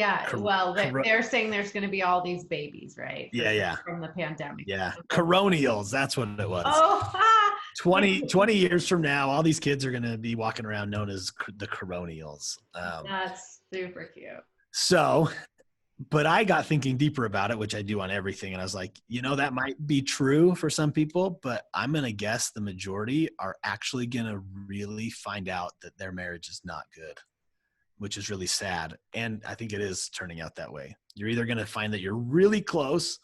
Yeah, well, Cor- they're saying there's going to be all these babies, right? yeah. From the pandemic. Yeah. Coronials. That's what it was. Oh, ha! 20 years from now, all these kids are going to be walking around known as the coronials. That's super cute. So, but I got thinking deeper about it, which I do on everything. And I was like, that might be true for some people, but I'm going to guess the majority are actually going to really find out that their marriage is not good, which is really sad. And I think it is turning out that way. You're either going to find that you're really close,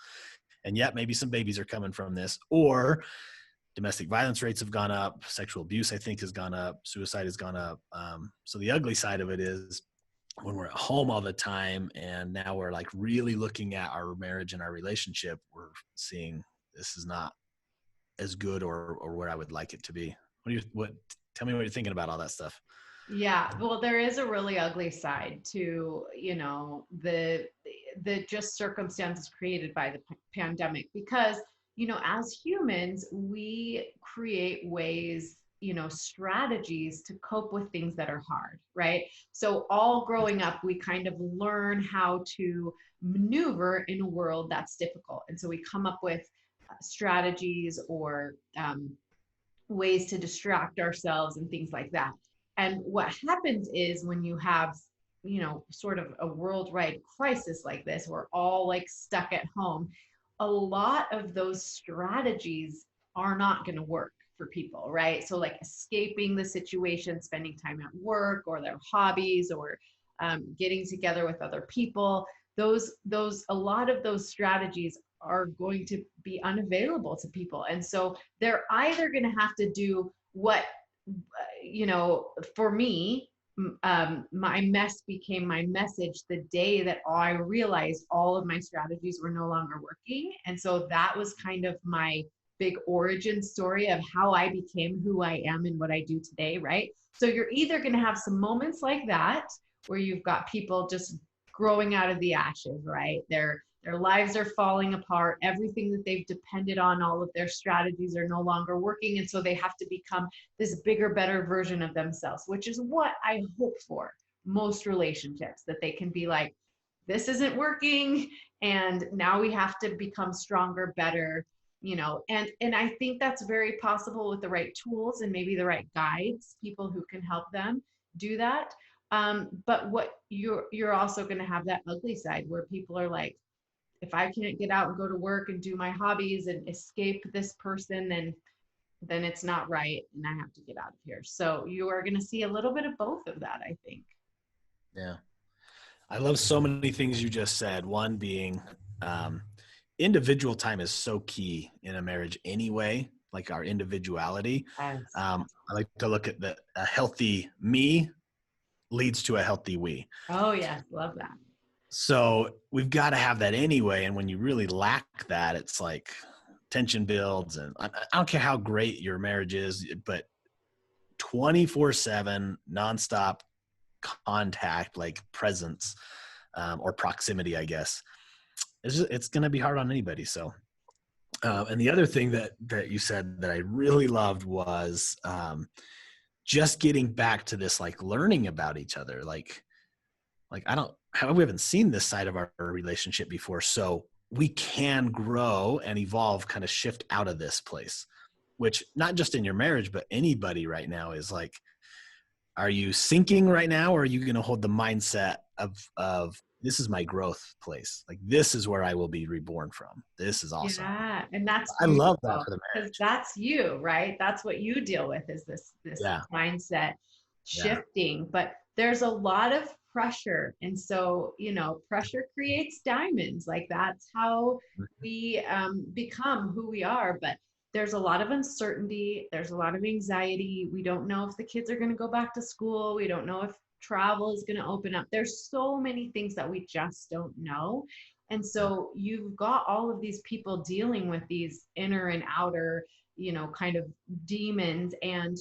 and yet maybe some babies are coming from this, or domestic violence rates have gone up. Sexual abuse, I think, has gone up. Suicide has gone up. So the ugly side of it is when we're at home all the time and now we're like really looking at our marriage and our relationship, we're seeing this is not as good or where I would like it to be. Tell me what you're thinking about all that stuff. Yeah, well, there is a really ugly side to, the just circumstances created by the pandemic, because, as humans, we create ways, strategies to cope with things that are hard, right? So all growing up, we kind of learn how to maneuver in a world that's difficult. And so we come up with strategies or ways to distract ourselves and things like that. And what happens is when you have, sort of a worldwide crisis like this, we're all like stuck at home, a lot of those strategies are not going to work for people, right? So like escaping the situation, spending time at work or their hobbies, or getting together with other people, a lot of those strategies are going to be unavailable to people. And so they're either going to have to do what, for me, my mess became my message the day that I realized all of my strategies were no longer working. And so that was kind of my big origin story of how I became who I am and what I do today, right? So you're either going to have some moments like that where you've got people just growing out of the ashes, right? Their lives are falling apart. Everything that they've depended on, all of their strategies are no longer working. And so they have to become this bigger, better version of themselves, which is what I hope for most relationships, that they can be like, this isn't working. And now we have to become stronger, better, and I think that's very possible with the right tools and maybe the right guides, people who can help them do that. But what you're also going to have that ugly side where people are like, if I can't get out and go to work and do my hobbies and escape this person, then it's not right and I have to get out of here. So you are going to see a little bit of both of that, I think. Yeah. I love so many things you just said. One being individual time is so key in a marriage anyway, like our individuality. Yes. I like to look at a healthy me leads to a healthy we. Oh, yes. Love that. So we've got to have that anyway. And when you really lack that, it's like tension builds. And I don't care how great your marriage is, but 24/7 nonstop contact, like presence or proximity, I guess, it's going to be hard on anybody. So, and the other thing that you said that I really loved was just getting back to this, like learning about each other. Like we haven't seen this side of our relationship before. So we can grow and evolve, kind of shift out of this place, which not just in your marriage, but anybody right now is like, are you sinking right now? Or are you going to hold the mindset of this is my growth place? Like, this is where I will be reborn from. This is awesome. Yeah. And that's I love that for the because marriage. that's you, right? That's what you deal with, is this Yeah. mindset Yeah. shifting. But there's a lot of pressure. And so, pressure creates diamonds. Like, that's how we become who we are. But there's a lot of uncertainty. There's a lot of anxiety. We don't know if the kids are going to go back to school. We don't know if travel is going to open up. There's so many things that we just don't know. And so you've got all of these people dealing with these inner and outer, kind of demons. And,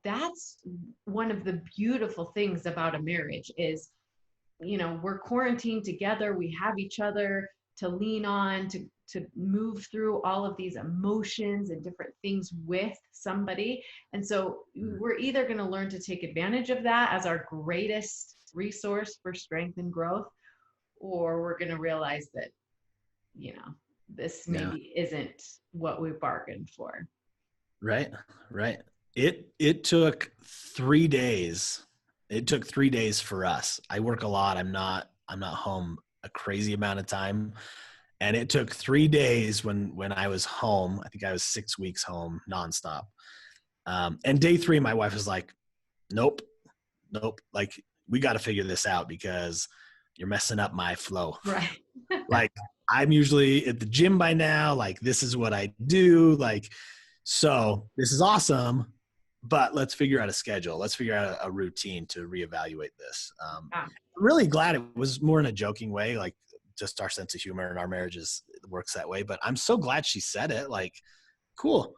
that's one of the beautiful things about a marriage is, we're quarantined together. We have each other to lean on, to move through all of these emotions and different things with somebody. And so we're either going to learn to take advantage of that as our greatest resource for strength and growth, or we're going to realize that, you know, this Yeah. maybe isn't what we bargained for. Right. Right. It took 3 days. It took 3 days for us. I work a lot. I'm not home a crazy amount of time. And it took 3 days when I was home. I think I was 6 weeks home nonstop. And day 3, my wife was like, nope, nope. Like, we got to figure this out because you're messing up my flow. Right. Like, I'm usually at the gym by now. Like, this is what I do. Like, so this is awesome, but let's figure out a schedule. Let's figure out a routine to reevaluate this. Yeah. I'm really glad it was more in a joking way, like just our sense of humor and our marriages works that way. But I'm so glad she said it. Like, cool.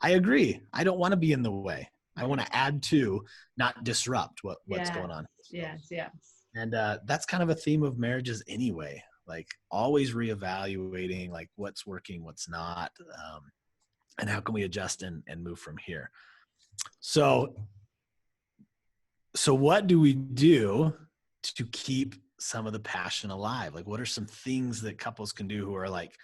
I agree. I don't want to be in the way. I want to add to, not disrupt what's Yes, going on. yes, yes. And that's kind of a theme of marriages anyway. Like, always reevaluating, like, what's working, what's not, and how can we adjust and move from here. So what do we do to keep some of the passion alive? Like, what are some things that couples can do who are like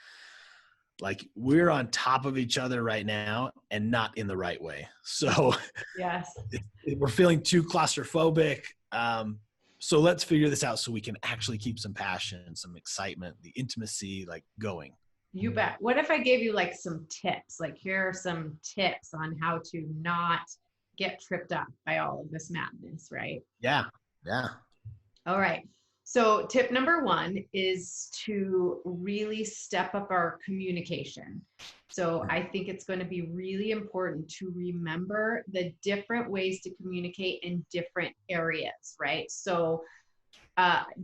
we're on top of each other right now and not in the right way? So Yes. we're feeling too claustrophobic. So let's figure this out so we can actually keep some passion, some excitement, the intimacy, like, going. You bet. What if I gave you like some tips? Like, here are some tips on how to not get tripped up by all of this madness, right? Yeah. Yeah. All right. So, tip number 1 is to really step up our communication. So, I think it's going to be really important to remember the different ways to communicate in different areas, right? So,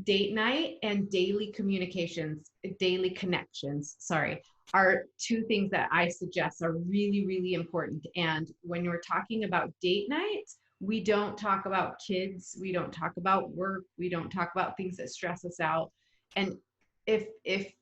date night and daily connections, sorry, are 2 things that I suggest are really, really important. And when you're talking about date nights, we don't talk about kids, we don't talk about work, we don't talk about things that stress us out. And if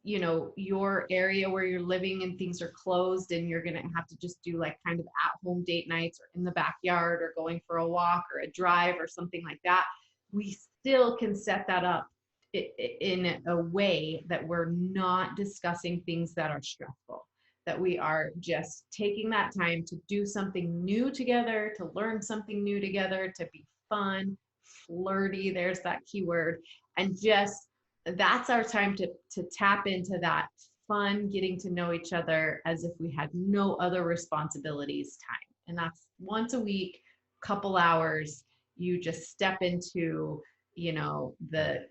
you know, your area where you're living and things are closed and you're going to have to just do like kind of at home date nights or in the backyard or going for a walk or a drive or something like that, we still can set that up in a way that we're not discussing things that are stressful, that we are just taking that time to do something new together, to learn something new together, to be fun, flirty, there's that keyword, and just that's our time to tap into that fun, getting to know each other as if we had no other responsibilities time. And that's once a week, couple hours, you just step into, you know, the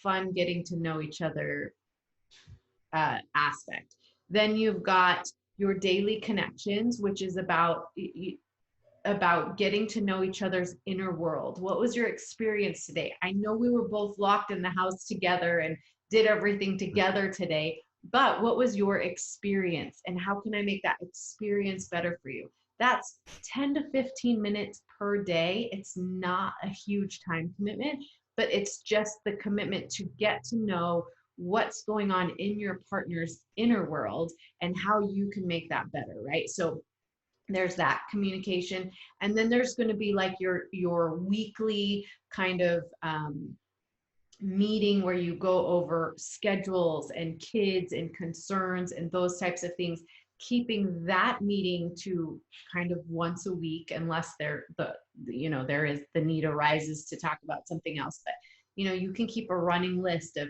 fun getting to know each other aspect. Then you've got your daily connections, which is about getting to know each other's inner world. What was your experience today? I know we were both locked in the house together and did everything together today, but what was your experience and how can I make that experience better for you? That's 10 to 15 minutes per day. It's not a huge time commitment, but it's just the commitment to get to know what's going on in your partner's inner world and how you can make that better, right? So there's that communication. And then there's going to be like your weekly kind of meeting where you go over schedules and kids and concerns and those types of things, keeping that meeting to kind of once a week, unless there is the need arises to talk about something else. But you can keep a running list of,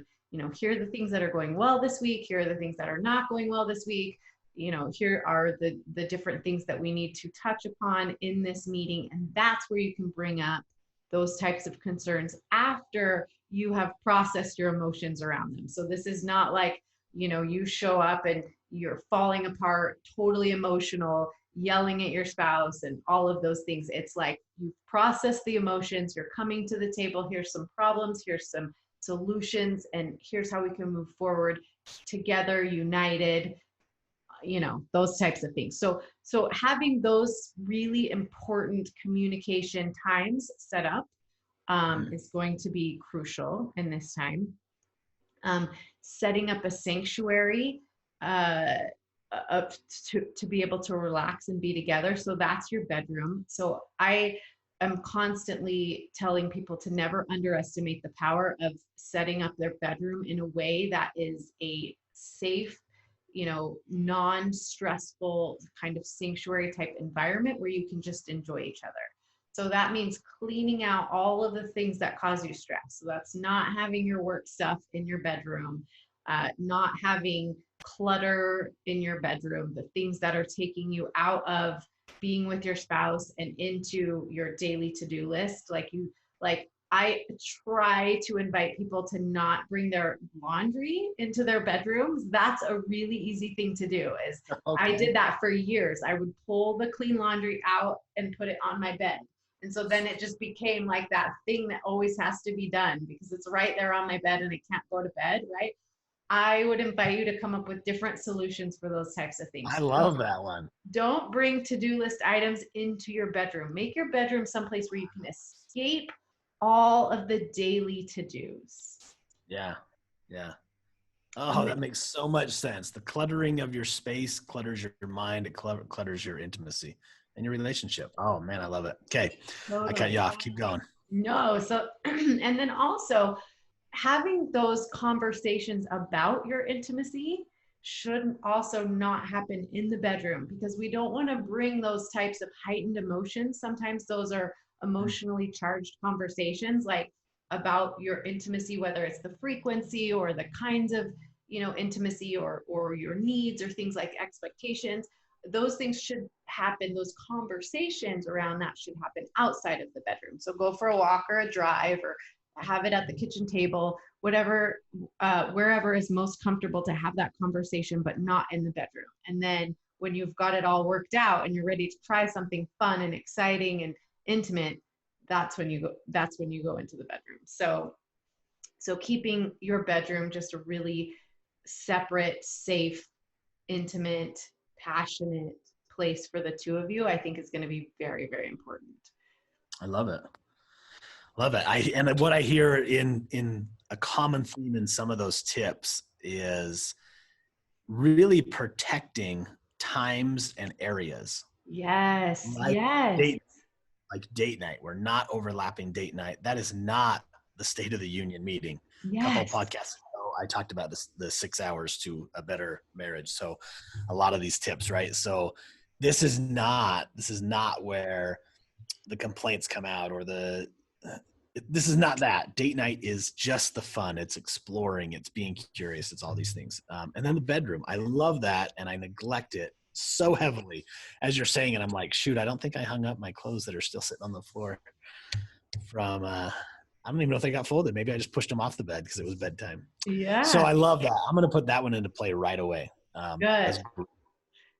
here are the things that are going well this week, here are the things that are not going well this week, here are the different things that we need to touch upon in this meeting. And that's where you can bring up those types of concerns after you have processed your emotions around them. So this is not like, you show up and you're falling apart, totally emotional, yelling at your spouse and all of those things. It's like you've processed the emotions, you're coming to the table, here's some problems, here's some solutions, and here's how we can move forward together, united, those types of things. So having those really important communication times set up is going to be crucial in this time. Setting up a sanctuary to be able to relax and be together. So that's your bedroom. So I am constantly telling people to never underestimate the power of setting up their bedroom in a way that is a safe, non-stressful kind of sanctuary type environment where you can just enjoy each other. So that means cleaning out all of the things that cause you stress. So that's not having your work stuff in your bedroom, not having clutter in your bedroom, the things that are taking you out of being with your spouse and into your daily to-do list. Like I try to invite people to not bring their laundry into their bedrooms. That's a really easy thing to do. Is I Okay. did that for years. I would pull the clean laundry out and put it on my bed. And so then it just became like that thing that always has to be done because it's right there on my bed and I can't go to bed, right? I would invite you to come up with different solutions for those types of things. I love that one. Don't bring to-do list items into your bedroom. Make your bedroom someplace where you can escape all of the daily to-dos. Yeah. Yeah. Oh, that makes so much sense. The cluttering of your space clutters your mind. It clutters your intimacy and your relationship. Oh man, I love it. Okay. I cut Totally. you off. Keep going. No, so, and then also having those conversations about your intimacy should also not happen in the bedroom because we don't want to bring those types of heightened emotions. Sometimes those are emotionally charged conversations, like about your intimacy, whether it's the frequency or the kinds of, intimacy or your needs or things like expectations. Those things should happen. Those conversations around that should happen outside of the bedroom. So go for a walk or a drive or have it at the kitchen table, whatever, wherever is most comfortable to have that conversation, but not in the bedroom. And then when you've got it all worked out and you're ready to try something fun and exciting and intimate, that's when you go into the bedroom. So keeping your bedroom just a really separate, safe, intimate, passionate place for the two of you, I think is going to be very, very important. I love it. Love it. And what I hear in a common theme in some of those tips is really protecting times and areas. Yes, Like yes, date night. We're not overlapping date night. That is not the State of the Union meeting. A couple of yes. podcasts ago, I talked about the 6 hours to a better marriage. So a lot of these tips, right? So this is not where the complaints come out or this is not that. Date night is just the fun. It's exploring. It's being curious. It's all these things. And then the bedroom. I love that, and I neglect it so heavily. As you're saying it, I'm like, shoot, I don't think I hung up my clothes that are still sitting on the floor from I don't even know if they got folded. Maybe I just pushed them off the bed because it was bedtime. So Yeah, I love that. I'm going to put that one into play right away. good. That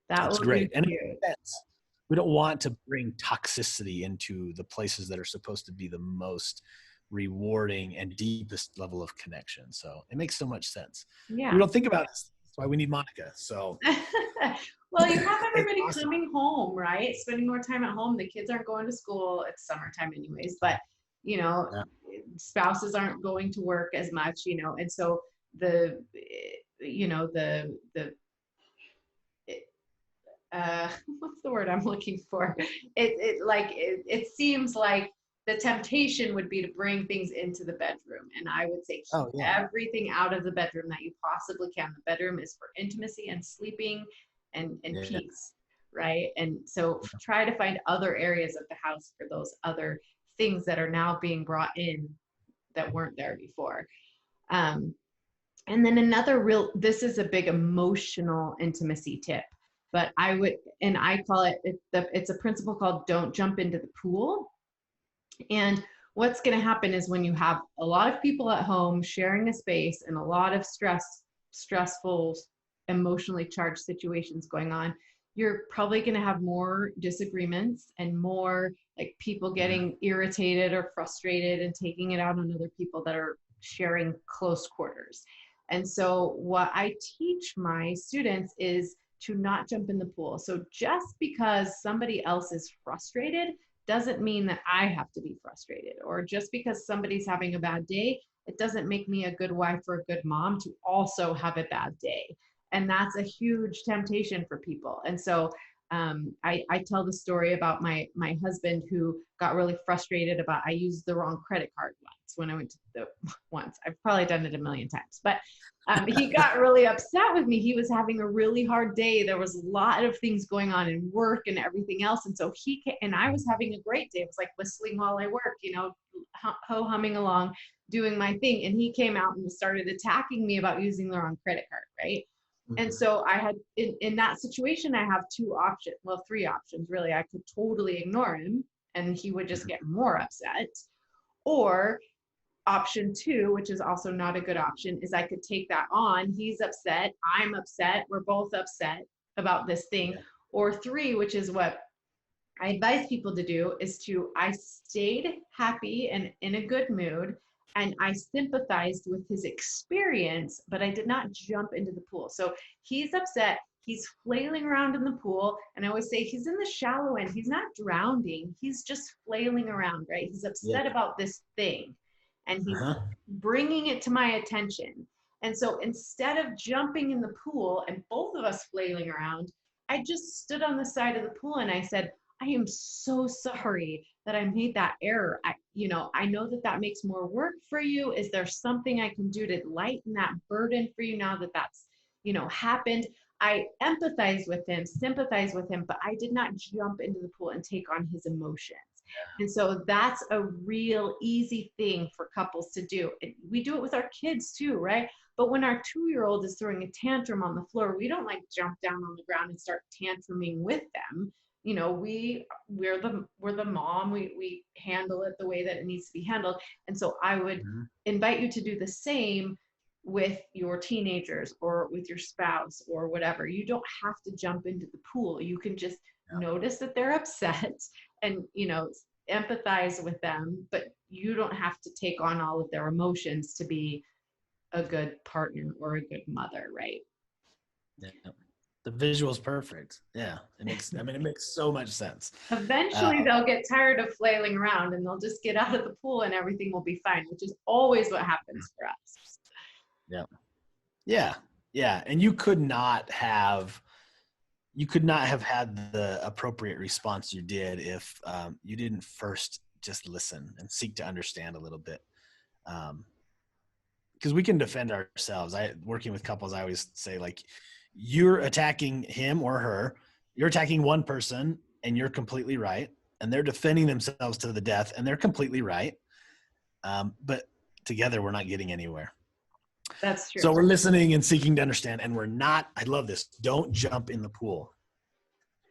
That's will be great. And it cute. makes sense. We don't want to bring toxicity into the places that are supposed to be the most rewarding and deepest level of connection. So it makes so much sense. We Yeah. don't think about this. That's why we need Monica. So Well, you have it's everybody awesome. coming home, right? Spending more time at home. The kids aren't going to school. It's summertime anyways, but you know, Yeah. spouses aren't going to work as much, and so the the what's the word I'm looking for? It seems like the temptation would be to bring things into the bedroom. And I would say keep Oh yeah. everything out of the bedroom that you possibly can. The bedroom is for intimacy and sleeping and Yeah. peace, right? And so try to find other areas of the house for those other things that are now being brought in that weren't there before. Um, and then this is a big emotional intimacy tip, but I call it's a principle called don't jump into the pool. And what's going to happen is when you have a lot of people at home sharing a space and a lot of stressful, emotionally charged situations going on, you're probably going to have more disagreements and more like people getting irritated or frustrated and taking it out on other people that are sharing close quarters. And so what I teach my students is to not jump in the pool. So just because somebody else is frustrated doesn't mean that I have to be frustrated. Or just because somebody's having a bad day, it doesn't make me a good wife or a good mom to also have a bad day. And that's a huge temptation for people. And so I tell the story about my husband who got really frustrated about I used the wrong credit card once when I went to the once. I've probably done it a million times, but he got really upset with me. He was having a really hard day. There was a lot of things going on in work and everything else, and so and I was having a great day. It was like whistling while I work, ho humming along, doing my thing, and he came out and started attacking me about using the wrong credit card, right? And so I had in that situation, I have two options, well, three options really. I could totally ignore him and he would just get more upset. Or option two, which is also not a good option, is I could take that on. He's upset, I'm upset, we're both upset about this thing. Or three, which is what I advise people to do, is I stayed happy and in a good mood, and I sympathized with his experience, but I did not jump into the pool. So he's upset, he's flailing around in the pool, and I always say he's in the shallow end. He's not drowning, he's just flailing around, right? He's upset about this thing, and he's bringing it to my attention. And so instead of jumping in the pool and both of us flailing around, I just stood on the side of the pool and I said, I am so sorry that I made that error. I know that that makes more work for you. Is there something I can do to lighten that burden for you now that that's, happened? I empathize with him, sympathize with him, but I did not jump into the pool and take on his emotions. And so that's a real easy thing for couples to do. We do it with our kids too, right? But when our 2-year-old is throwing a tantrum on the floor, we don't like jump down on the ground and start tantruming with them. We're the mom. We handle it the way that it needs to be handled. And so I would invite you to do the same with your teenagers or with your spouse or whatever. You don't have to jump into the pool. You can just notice that they're upset and empathize with them, but you don't have to take on all of their emotions to be a good partner or a good mother, right? Yeah. The visual's perfect. Yeah. It makes so much sense. Eventually they'll get tired of flailing around and they'll just get out of the pool and everything will be fine, which is always what happens for us. Yeah. Yeah. Yeah. And you could not have had the appropriate response you did if you didn't first just listen and seek to understand a little bit. Because we can defend ourselves. Working with couples, I always say, like, you're attacking him or her, you're attacking one person and you're completely right. And they're defending themselves to the death and they're completely right. But together we're not getting anywhere. That's true. So we're listening and seeking to understand, and we're not, I love this, don't jump in the pool.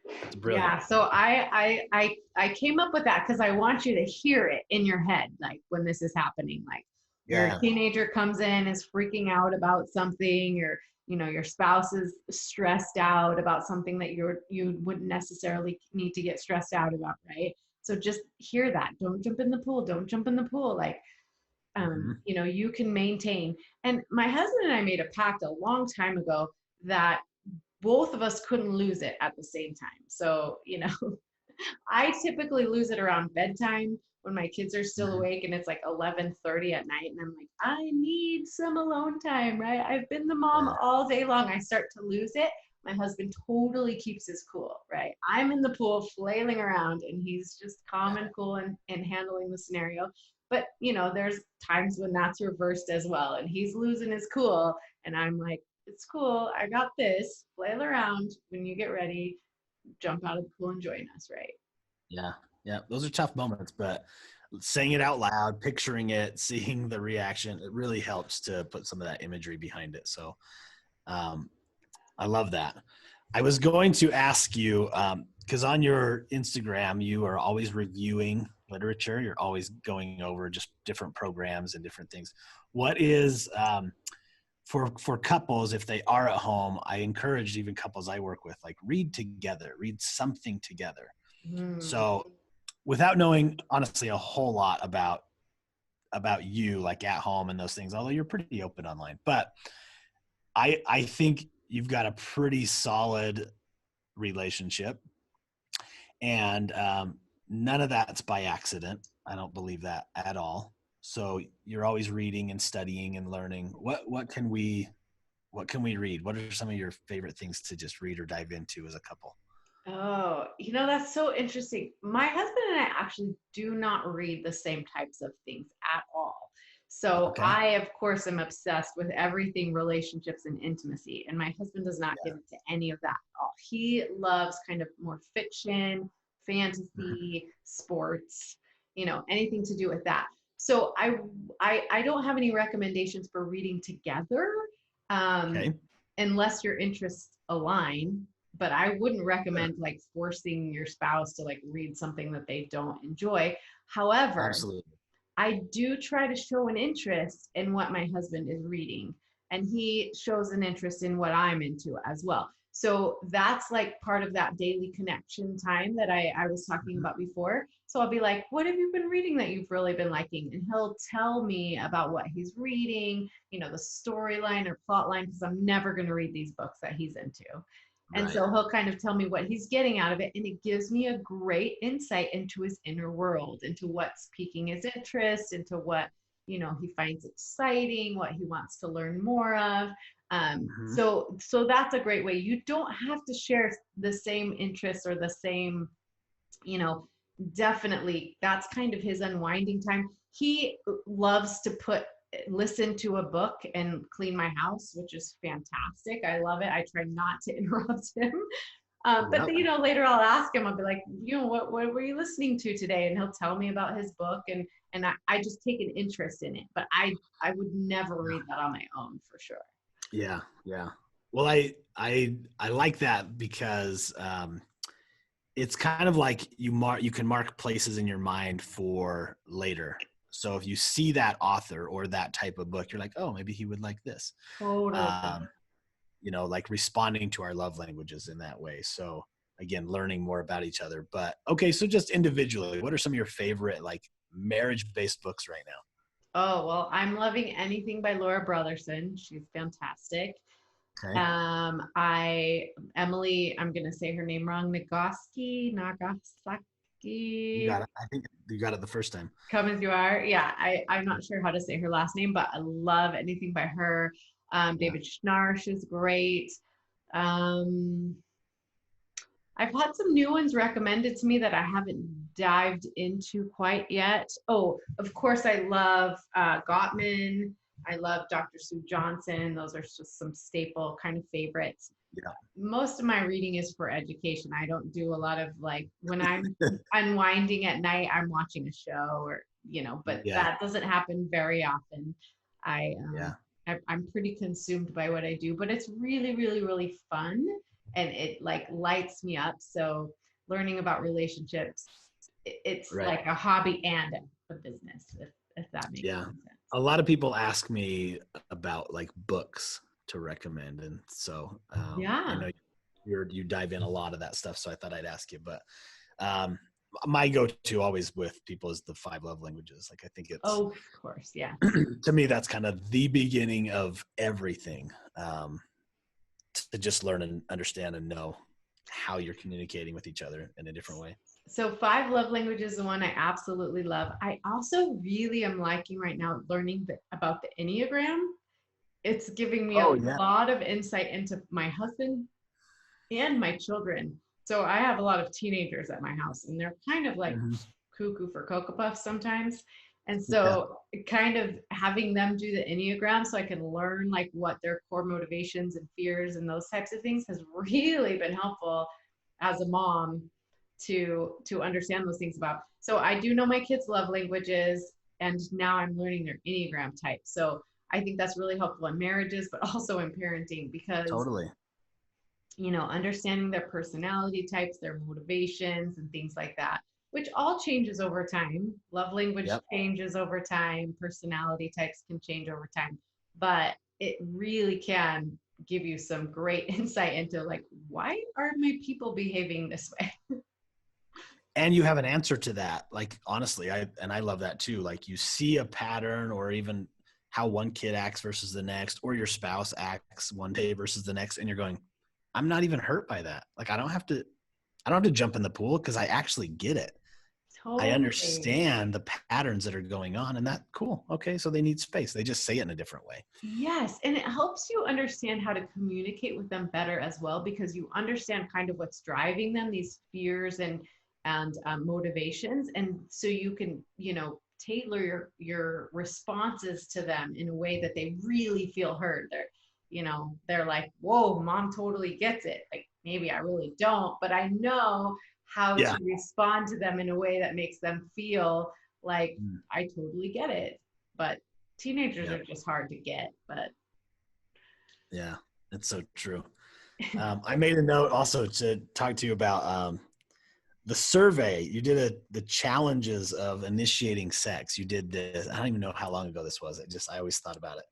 It's brilliant. Yeah. So I came up with that because I want you to hear it in your head, like when this is happening, like your teenager comes in, is freaking out about something, or your spouse is stressed out about something that you wouldn't necessarily need to get stressed out about, right? So just hear that. Don't jump in the pool. Don't jump in the pool. Like, you can maintain. And my husband and I made a pact a long time ago that both of us couldn't lose it at the same time. So, I typically lose it around bedtime when my kids are still awake and it's like 11:30 at night. And I'm like, I need some alone time, right? I've been the mom all day long. I start to lose it. My husband totally keeps his cool, right? I'm in the pool flailing around and he's just calm and cool and handling the scenario. But, there's times when that's reversed as well. And he's losing his cool. And I'm like, it's cool. I got this. Flail around. When you get ready, jump out of the pool and join us, right? Yeah. Yeah. Those are tough moments, but saying it out loud, picturing it, seeing the reaction, it really helps to put some of that imagery behind it. So I love that. I was going to ask you, because on your Instagram, you are always reviewing literature. You're always going over just different programs and different things. What is, for couples, if they are at home, I encourage even couples I work with, like, read together, read something together. So without knowing, honestly, a whole lot about you, like at home and those things, although you're pretty open online, but I think you've got a pretty solid relationship, and none of that's by accident. I don't believe that at all. So you're always reading and studying and learning. What can we read? What are some of your favorite things to just read or dive into as a couple? Oh, that's so interesting. My husband and I actually do not read the same types of things at all. So Okay. I, of course, am obsessed with everything relationships and intimacy. And my husband does not get into any of that at all. He loves kind of more fiction, Mhm. fantasy, sports, anything to do with that. So I don't have any recommendations for reading together, um, Okay. unless your interests align, but I wouldn't Sure. recommend like forcing your spouse to like read something that they don't enjoy. However, Absolutely. I do try to show an interest in what my husband is reading, and he shows an interest in what I'm into as well. So that's like part of that daily connection time that I was talking Mhm. about before. So I'll be like, what have you been reading that you've really been liking? And he'll tell me about what he's reading, the storyline or plot line, because I'm never going to read these books that he's into. And Right. so he'll kind of tell me what he's getting out of it. And it gives me a great insight into his inner world, into what's piquing his interest, into what, he finds exciting, what he wants to learn more of. Mhm. So that's a great way. You don't have to share the same interests or the same, you know, definitely that's kind of his unwinding time. He loves to listen to a book and clean my house, which is fantastic. I love it. I try not to interrupt him. But Yep. then, later I'll ask him, I'll be like, what were you listening to today? And he'll tell me about his book, and I just take an interest in it. But I would never read that on my own for sure. Yeah. Yeah. Well, I like that because it's kind of like you can mark places in your mind for later. So if you see that author or that type of book, you're like, oh, maybe he would like this. Totally. Um, like responding to our love languages in that way. So again, learning more about each other. But okay, so just individually, what are some of your favorite like marriage-based books right now? Oh, well, I'm loving anything by Laura Brotherson. She's fantastic. Okay. Emily, I'm gonna say her name wrong, You Nagasaki. got it. I think you got it the first time. Come as you are. Yeah, I'm not sure how to say her last name, but I love anything by her. Yeah. David Schnarch is great. Um, I've had some new ones recommended to me that I haven't dived into quite yet. Oh, of course, I love Gottman. I love Dr. Sue Johnson. Those are just some staple kind of favorites. Yeah. Most of my reading is for education. I don't do a lot of like when I'm unwinding at night, I'm watching a show or, but Yeah. that doesn't happen very often. I, Yeah. I'm pretty consumed by what I do, but it's really, really, really fun and it like lights me up. So learning about relationships, it's Right. like a hobby and a business, if that makes Yeah. any sense. A lot of people ask me about like books to recommend. And so I Yeah. know you dive in a lot of that stuff. So I thought I'd ask you, but um, my go-to always with people is the five love languages. Like I think it's, Oh, of course. Yeah. to me, that's kind of the beginning of everything, to just learn and understand and know how you're communicating with each other in a different way. So five love languages is the one I absolutely love. I also really am liking right now learning about the Enneagram. It's giving me a Oh yeah. lot of insight into my husband and my children. So I have a lot of teenagers at my house, and they're kind of like Mhm. cuckoo for Cocoa Puffs sometimes. And Yeah. so kind of having them do the Enneagram so I can learn like what their core motivations and fears and those types of things has really been helpful as a mom to understand those things about. So I do know my kids love languages and now I'm learning their Enneagram type. So I think that's really helpful in marriages, but also in parenting because Totally. understanding their personality types, their motivations, and things like that, which all changes over time. Love language Yep. changes over time, personality types can change over time, but it really can give you some great insight into like, why are my people behaving this way? And you have an answer to that. Like honestly, I love that too. Like you see a pattern or even how one kid acts versus the next, or your spouse acts one day versus the next, and you're going, I'm not even hurt by that. Like I don't have to jump in the pool because I actually get it. I Totally. understand the patterns that are going on, and that cool. Okay, so they need space. They just say it in a different way. Yes, and it helps you understand how to communicate with them better as well because you understand kind of what's driving them, these fears and motivations, and so you can, tailor your responses to them in a way that they really feel heard. They're like, "Whoa, mom totally gets it." Like maybe I really don't, but I know how Yeah. to respond to them in a way that makes them feel like Mm. I totally get it. But teenagers Yeah. are just hard to get, but Yeah. That's so true. I made a note also to talk to you about the survey. You did the challenges of initiating sex. You did this. I don't even know how long ago this was. I always thought about it.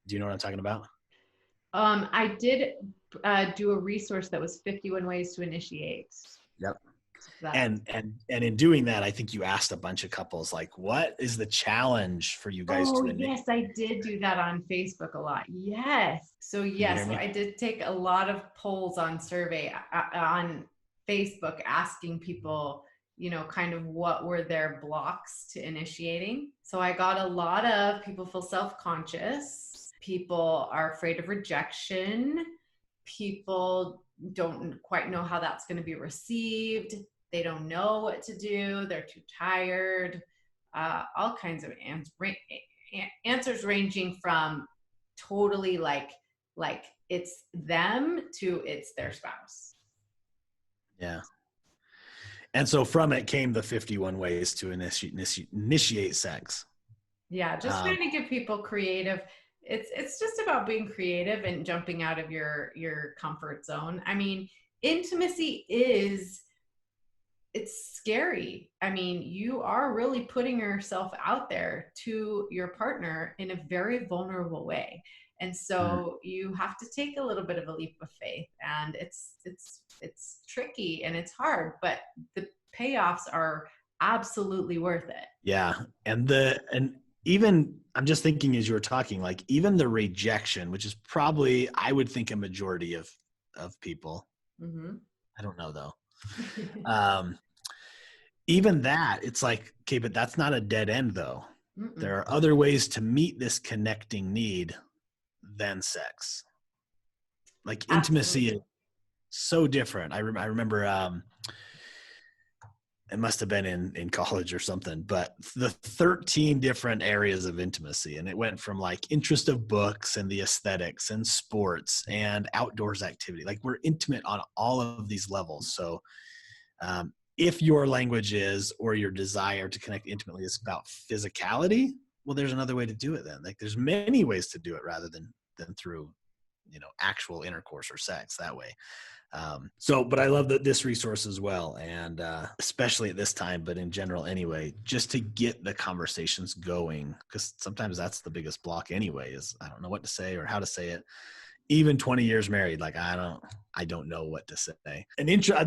Do you know what I'm talking about? I did do a resource that was 51 ways to initiate. Yep. So that, And in doing that, I think you asked a bunch of couples like, what is the challenge for you guys oh to initiate? yes, I did do that on Facebook a lot. Yes. So Can you yes, hear so me? I did take a lot of polls on survey on Facebook asking people, kind of what were their blocks to initiating. So I got a lot of people feel self-conscious, people are afraid of rejection, people don't quite know how that's going to be received, they don't know what to do, they're too tired, all kinds of answers ranging from totally like it's them to it's their spouse. Yeah. And so from it came the 51 ways to initiate sex. Yeah, just Um, trying to give people creative. It's just about being creative and jumping out of your comfort zone. I mean, intimacy is it's scary. I mean, you are really putting yourself out there to your partner in a very vulnerable way. And mm, so you have to take a little bit of a leap of faith and it's tricky and it's hard, but the payoffs are absolutely worth it. yeah. And even I'm just thinking as you were talking, like even the rejection, which is probably, I would think, a majority of people. Mhm. I don't know though. Um, Even that, it's like, okay, but that's not a dead end though. There Mm-mm. are other ways to meet this connecting need than sex. Like intimacy is Absolutely. so different. I remember it must have been in college or something, but the 13 different areas of intimacy. And it went from like interest of books and the aesthetics and sports and outdoors activity. Like we're intimate on all of these levels. So if your language is, or your desire to connect intimately is about physicality, well, there's another way to do it then. Like there's many ways to do it rather than through, actual intercourse or sex that way. But I love this resource as well. And especially at this time, but in general anyway, just to get the conversations going, because sometimes that's the biggest block anyway, is I don't know what to say or how to say it. Even 20 years married, like I don't know what to say.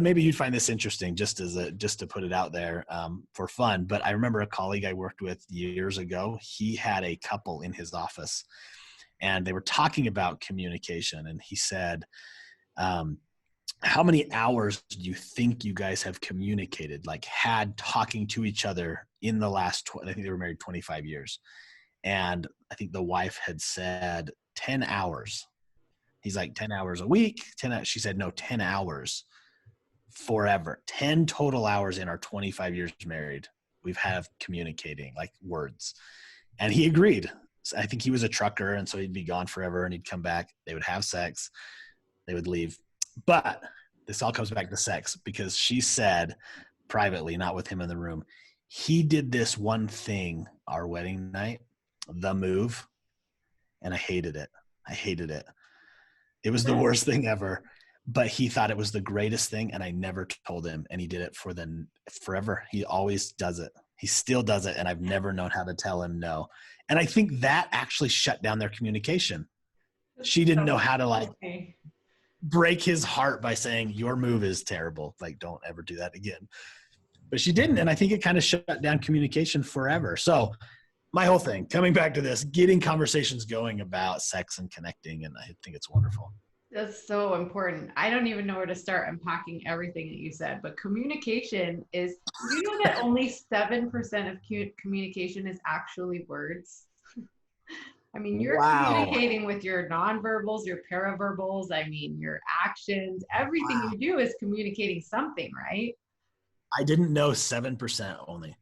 Maybe you'd find this interesting, just to put it out there for fun. But I remember a colleague I worked with years ago. He had a couple in his office, and they were talking about communication, and he said, how many hours do you think you guys have communicated, like had talking to each other in the last, I think they were married 25 years. And I think the wife had said 10 hours. He's like, 10 hours a week, 10, she said, no, 10 hours forever, 10 total hours in our 25 years married. We've had communicating like words. And he agreed. So I think he was a trucker. And so he'd be gone forever and he'd come back. They would have sex. They would leave. But this all comes back to sex, because she said privately, not with him in the room, he did this one thing our wedding night, the move, and I hated it. I hated it. It was the worst thing ever, but he thought it was the greatest thing, and I never told him, and he did it forever. He always does it. He still does it, and I've never known how to tell him no. And I think that actually shut down their communication. She didn't know So how to like funny. break his heart by saying your move is terrible. Like, don't ever do that again. But she didn't. And I think it kind of shut down communication forever. So my whole thing, coming back to this, getting conversations going about sex and connecting. And I think it's wonderful. That's so important. I don't even know where to start unpacking everything that you said, but communication is, do you know that only 7% of communication is actually words? I mean, you're Wow. communicating with your nonverbals, your paraverbals, I mean, your actions, everything Wow. you do is communicating something, right? I didn't know 7% only.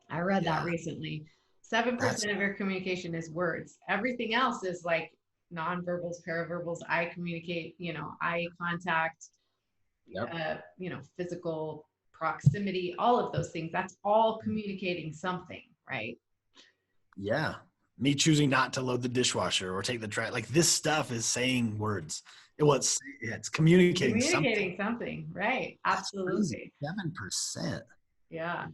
I read that Yeah. recently. That's 7% of your communication is words. Everything else is like nonverbals, paraverbals, eye communicate, eye contact, yep. physical proximity, all of those things. That's all communicating something, right? Yeah. Me choosing not to load the dishwasher or take the trash. Like this stuff is saying words. It's communicating something. Communicating something, right? That's crazy. Absolutely. 7%. Yeah.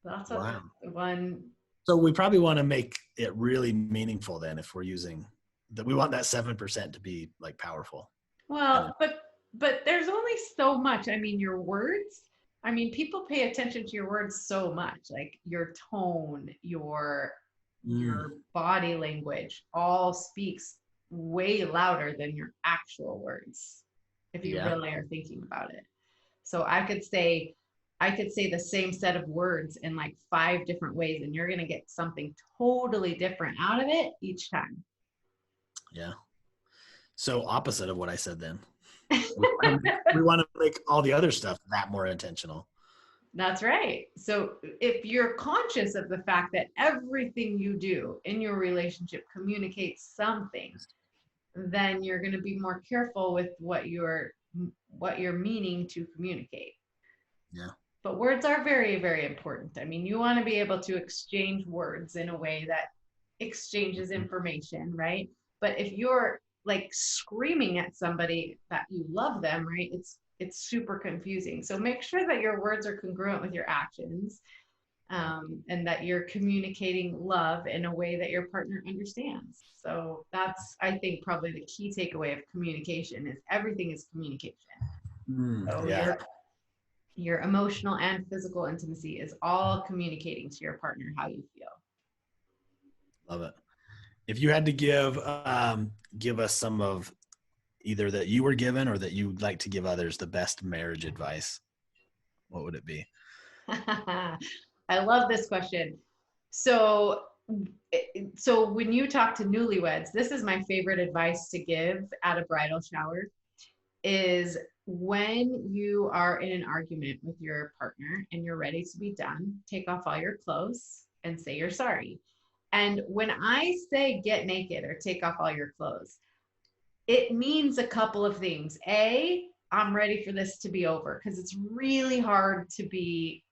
That's Wow. one. So we probably want to make it really meaningful then if we're using that. We want that 7% to be like powerful. And Well, but there's only so much. I mean, your words. I mean, people pay attention to your words so much, like your tone, mm, your body language, all speaks way louder than your actual words, if you yeah. really are thinking about it. So I could say the same set of words in like 5 different ways, and you're gonna get something totally different out of it each time. Yeah. So opposite of what I said then. We want to make all the other stuff that more intentional. That's right. So if you're conscious of the fact that everything you do in your relationship communicates something, then you're going to be more careful with what you're meaning to communicate. Yeah. But words are very, very important. I mean, you want to be able to exchange words in a way that exchanges Mhm. information, right? But if you're like screaming at somebody that you love them, right? It's super confusing. So make sure that your words are congruent with your actions, Yeah. and that you're communicating love in a way that your partner understands. So that's, I think, probably the key takeaway of communication is everything is communication. So Yeah. your emotional and physical intimacy is all communicating to your partner how you feel. Love it. If you had to give us some of either that you were given or that you'd like to give others the best marriage advice, what would it be? I love this question. So, so when you talk to newlyweds, this is my favorite advice to give at a bridal shower is when you are in an argument with your partner and you're ready to be done, take off all your clothes and say you're sorry. And when I say get naked or take off all your clothes, it means a couple of things. A, I'm ready for this to be over because it's really hard to be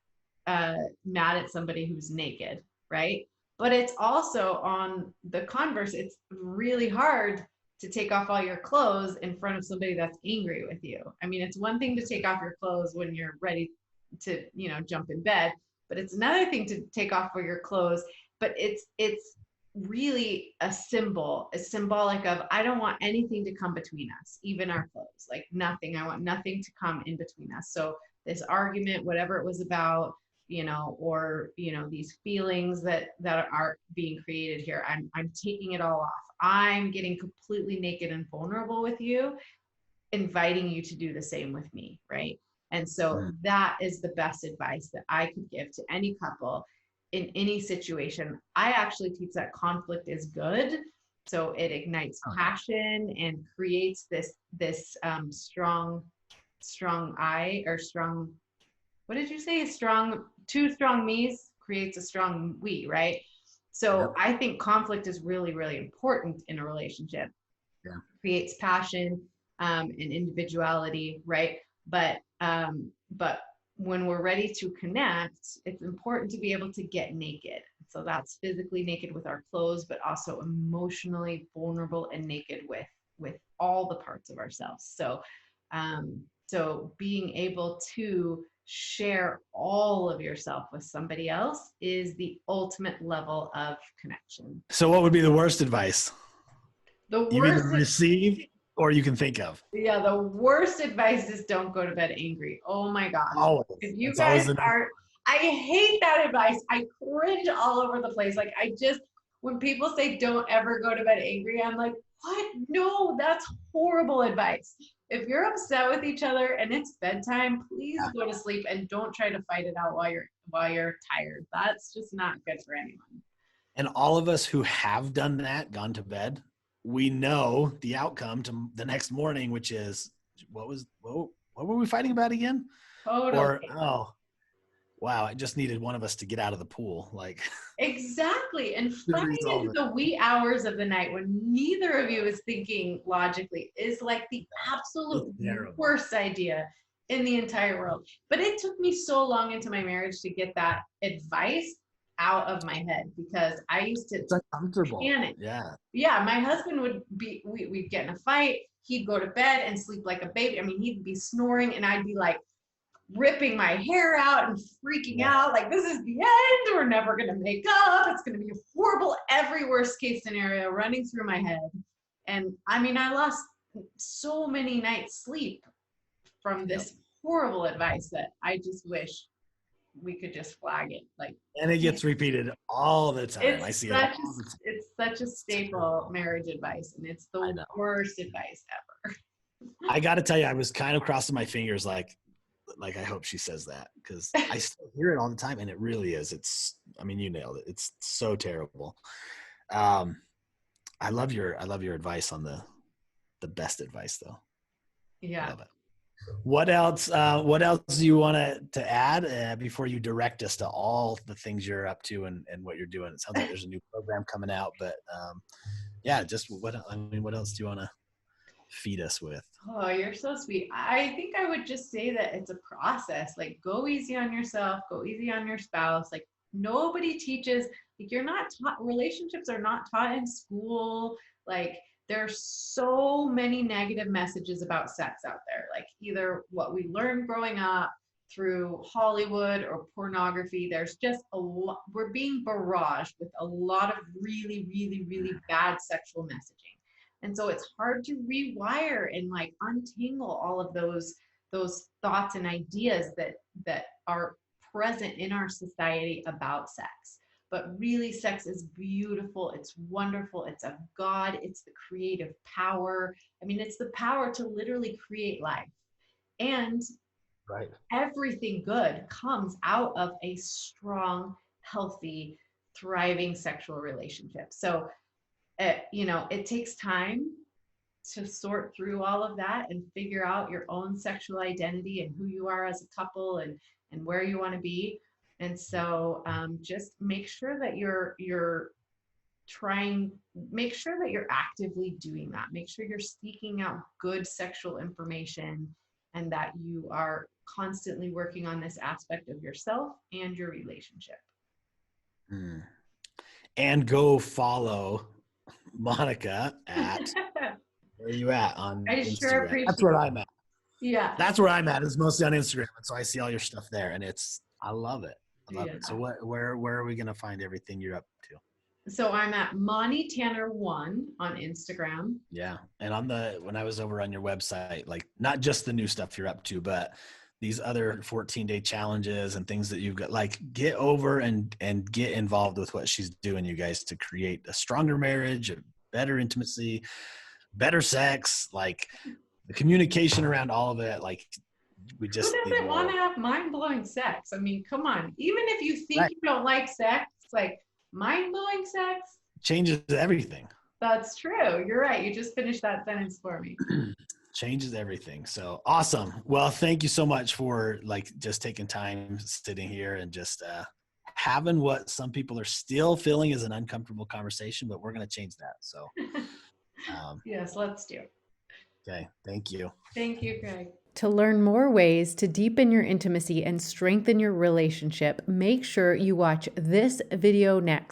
mad at somebody who's naked, right? But it's also on the converse, it's really hard to take off all your clothes in front of somebody that's angry with you. I mean, it's one thing to take off your clothes when you're ready to, jump in bed, but it's another thing to take off all your clothes. But it's really a symbolic of I don't want anything to come between us, even our clothes, like nothing. I want nothing to come in between us. So this argument, whatever it was about, or these feelings that are being created here, I'm taking it all off. I'm getting completely naked and vulnerable with you, inviting you to do the same with me, right? And so Mm. that is the best advice that I could give to any couple in any situation. I actually teach that conflict is good. So it ignites passion and creates this strong I, or strong, what did you say? Strong, two strong me's creates a strong we, right? So Yep. I think conflict is really, really important in a relationship. Yeah. Creates passion, and individuality, right? But when we're ready to connect, it's important to be able to get naked. So that's physically naked with our clothes, but also emotionally vulnerable and naked with all the parts of ourselves. So being able to share all of yourself with somebody else is the ultimate level of connection. So what would be the worst advice The you either worst receive or you can think of? Yeah, the worst advice is don't go to bed angry. Oh my gosh. Always. If you That's always guys the number. are, I hate that advice. I cringe all over the place. Like, when people say don't ever go to bed angry, I'm like, what? No, that's horrible advice. If you're upset with each other and it's bedtime, please Yeah. go to sleep and don't try to fight it out while you're tired. That's just not good for anyone. And all of us who have done that, gone to bed, we know the outcome to the next morning, which is what were we fighting about again? Or, Totally. oh, wow, I just needed one of us to get out of the pool. Like, Exactly. And to fighting resolve into it. the wee hours of the night when neither of you is thinking logically is like the It's absolute terrible. worst idea in the entire world. But it took me so long into my marriage to get that advice out of my head because I used to It's uncomfortable. panic. Yeah. Yeah, my husband would be, we'd get in a fight. He'd go to bed and sleep like a baby. I mean, he'd be snoring and I'd be like, ripping my hair out and freaking Yeah. out like this is the end, we're never going to make up, it's going to be horrible, every worst case scenario running through my head. And I mean, I lost so many nights sleep from Yep. this horrible advice that I just wish we could just flag it. Like, And it gets repeated all the time. I it's see it such all the time. it's such a staple marriage advice and it's I the know. worst advice ever. I got to tell you, I was kind of crossing my fingers like I hope she says that because I still hear it all the time, and it really is. I mean, you nailed it. It's so terrible. Um, I love your advice on the best advice though. I Yeah. love it. What else? What else do you want to add before you direct us to all the things you're up to and what you're doing? It sounds like there's a new program coming out, but yeah, just what else do you want to feed us with? Oh, you're so sweet. I think I would just say that it's a process. Like, go easy on yourself, go easy on your spouse. Like, nobody teaches, like, you're not taught, relationships are not taught in school. Like, there's so many negative messages about sex out there. Like, either what we learned growing up through Hollywood or pornography, there's just a lot, we're being barraged with a lot of really, really, really bad sexual messaging. And so it's hard to rewire and like untangle all of those thoughts and ideas that are present in our society about sex. But really, sex is beautiful, it's wonderful, it's of God, it's the creative power. I mean, it's the power to literally create life. And Right. everything good comes out of a strong, healthy, thriving sexual relationship. So it takes time to sort through all of that and figure out your own sexual identity and who you are as a couple and where you want to be. And so just make sure that you're trying, make sure that you're actively doing that. Make sure you're seeking out good sexual information and that you are constantly working on this aspect of yourself and your relationship. Mm. And go follow Monica at where are you at on I sure Instagram? That's appreciate where it. I'm at. Yeah. That's where I'm at. Is mostly on Instagram, and so I see all your stuff there, and I love it. I love Yeah. it. So where are we gonna find everything you're up to? So I'm at Monty Tanner1 on Instagram. Yeah, and when I was over on your website, like not just the new stuff you're up to, but these other 14-day challenges and things that you've got, like get over and get involved with what she's doing, you guys, to create a stronger marriage, a better intimacy, better sex, like the communication around all of it. Like we Who just need doesn't want more. to have mind blowing sex? I mean, come on. Even if you think Right. you don't like sex, like mind blowing sex, Changes everything. that's true. You're right. You just finished that sentence for me. Changes everything. So awesome. Well, thank you so much for like just taking time sitting here and just having what some people are still feeling is an uncomfortable conversation, but we're going to change that. So Yes, let's do. okay. Thank you. Thank you, Craig. To learn more ways to deepen your intimacy and strengthen your relationship, make sure you watch this video next.